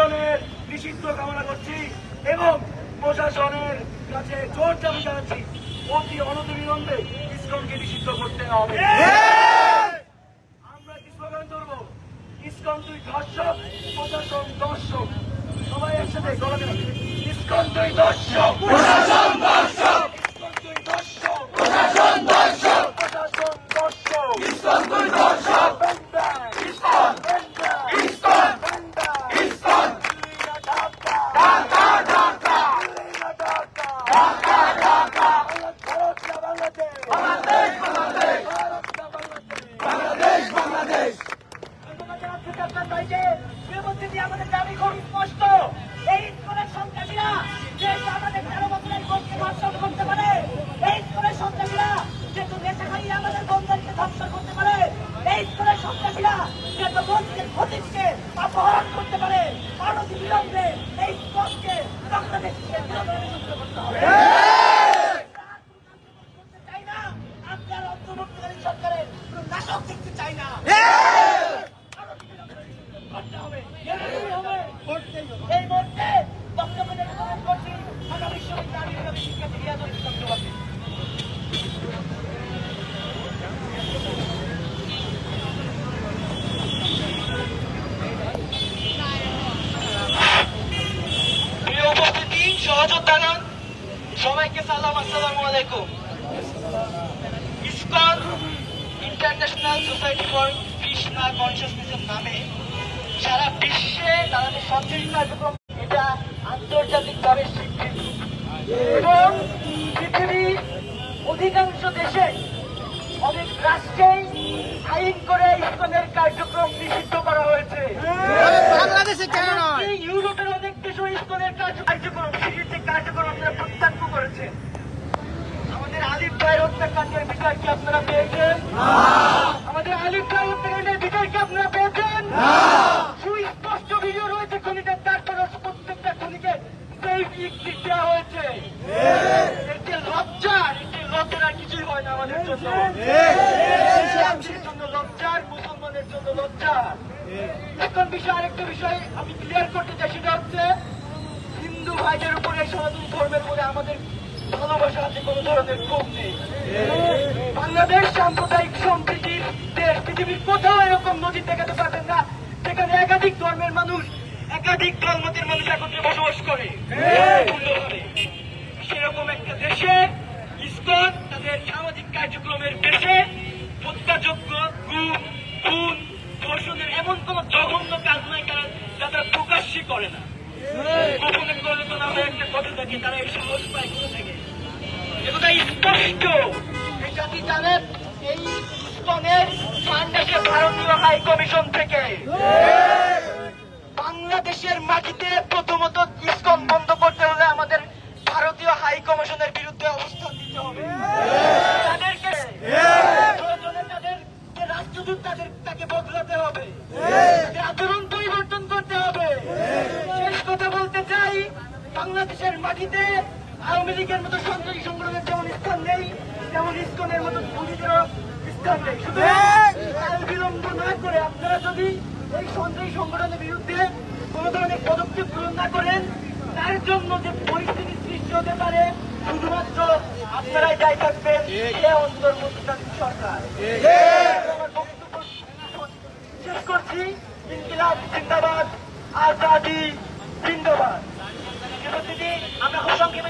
ইসকনের নিষিদ্ধ কামনা করছি এবং প্রশাসনের কাছে জোর দাবি জানাচ্ছি অতি অনতিবিলম্বে ইসকনকে নিষিদ্ধ করতে হবে। আমরা কি স্লোগান ধরবো? ইসকন তুই ধর্ষক, প্রশাসন দর্শক। সবাই একসাথে গলা দেবে, ইসকন তুই ধর্ষক, প্রশাসন দর্শক। ইসকন তুই ধর্ষক, প্রশাসন দর্শক। প্রশাসন দর্শক, ইসকন তুই ধর্ষক। ISKCON ISKCON ISKCON Dhaka Dhaka Dhaka Dhaka Dhaka Dhaka Bangladesh Bangladesh Bangladesh Bangladesh. আমাদের দাবি খুব স্পষ্ট, এই স্কুলের সন্ত্রাসীরা যেহেতু আমাদের 13 বছরের বোনকে ধর্ষণ করতে পারে, এই স্কুলের সন্ত্রাসীরা যেহেতু নেশা খাইয়ে আমাদের বোনদেরকে ধর্ষণ করতে পারে, এই স্কুলের সন্ত্রাসীরা যেহেতু বোনকে ক্ষতিকে অপহরণ করতে পারে, অনতিবিলম্বে এই স্কুলকে বাংলাদেশ থেকে নিষিদ্ধ করতে হবে। চাই না আপনার অন্তর্বর্তীকালী সরকারের কোন নাটক দেখতে চাই না। এই মুহূর্তে বক্তব্য গ্রহণ করছি ঢাকা বিশ্ববিদ্যালয়ের শিক্ষার্থী রিয়াজুল ইসলাম জুবাকে। প্রিয় উপস্থিতি, সহযোদ্ধাগণ, সবাইকে সালাম, আসসালামু আলাইকুম। ISKCON international society for Krishna কনসিয়াসনেসের নামে সারা বিশ্বে তাদের সন্ত্রাসী কার্যক্রম, এটা আন্তর্জাতিকভাবে স্বীকৃত এবং পৃথিবীর অধিকাংশ দেশে অনেক রাষ্ট্রেই আইন করে ইসকনের কার্যক্রম নিষিদ্ধ করা হয়েছে। বাংলাদেশে কেন নয়? ইউরোপের অনেক দেশও ইসকনের কার্যক্রম নিষিদ্ধ কার্যক্রম আপনারা প্রত্যাখ্যান করেছে। আমাদের আলিফ ভাইয়ের হত্যাকাণ্ডের বিচার কি আপনারা পেয়েছেন? আমাদের আলিফ ভাইয়ের হত্যাকাণ্ডের বিচার কি আপনারা পেয়েছেন? সুস্পষ্ট ভিডিও রয়েছে খনিটার, তারপরে প্রত্যেকটা খনিকে দেওয়া হয়েছে। এটি লজ্জার, এটি লজ্জার কিছুই হয় না আমাদের জন্য, জন্য লজ্জার, মুসলমানের জন্য লজ্জার। এখন বিষয় আরেকটা বিষয় আমি ক্লিয়ার করতে চাই, সেটা হচ্ছে হিন্দু ভাইদের উপরে, সনাতন ধর্মের উপরে আমাদের ভালোবাসা আছে, কোন ধরনের ক্ষোভ নেই। বাংলাদেশ সাম্প্রদায়িক সম্প্রীতির দেশ, পৃথিবীর কোথাও এরকম নদী দেখাতে পারবেন না যেখানে একাধিক ধর্মের মানুষ, একাধিক ধর্মতের মানুষ একত্রে বসবাস করে। সেরকম একটা দেশে ইসকন তাদের সামাজিক কার্যক্রমের দেশে হত্যাযোগ্য, গুম, খুন, ধর্ষণের এমন কোন জঘন্য কাজ নাই যারা প্রকাশ্যই করে না। গোপনে করলে তো আমরা একটা কথা থাকি, তারা এই সাহস পায় কোথা থেকে? এগুলো স্পষ্ট। এই জাতি জানেন, এই ইসকনের ফান্ড আসে ভারতীয় হাই কমিশন থেকে। বাংলাদেশের মাটিতে প্রথমত ইসকন বন্ধ করতে হলে আমাদের ভারতীয় হাই কমিশনের বিরুদ্ধে অবস্থান নিতে হবে। তাদেরকে প্রয়োজনে তাদের যে রাষ্ট্রদূত তাকে বদলাতে হবে, তাদের আচরণ পরিবর্তন করতে হবে। শেষ কথা বলতে চাই, বাংলাদেশের মাটিতে আওয়ামী লীগের মতো সন্ত্রাসী সংগঠনের যেমন স্থান নেই, তেমন ইসকনের মতো পুলিশেরও স্থান নেই। শুধু বিলম্ব না করে আপনারা যদি এই সন্ত্রাসী সংগঠনের বিরুদ্ধে কোন ধরনের পদক্ষেপ গ্রহণ না করেন, তার জন্য যে পরিস্থিতি সৃষ্টি হতে পারে শুধুমাত্র আপনারাই দায়ী থাকবেন, এ অন্তর্বর্তীকালীন সরকার। আমার বক্তব্য শেষ করছি। ইনকিলাব জিন্দাবাদ, আজাদি জিন্দাবাদ। আমরা খুব সংক্ষেপে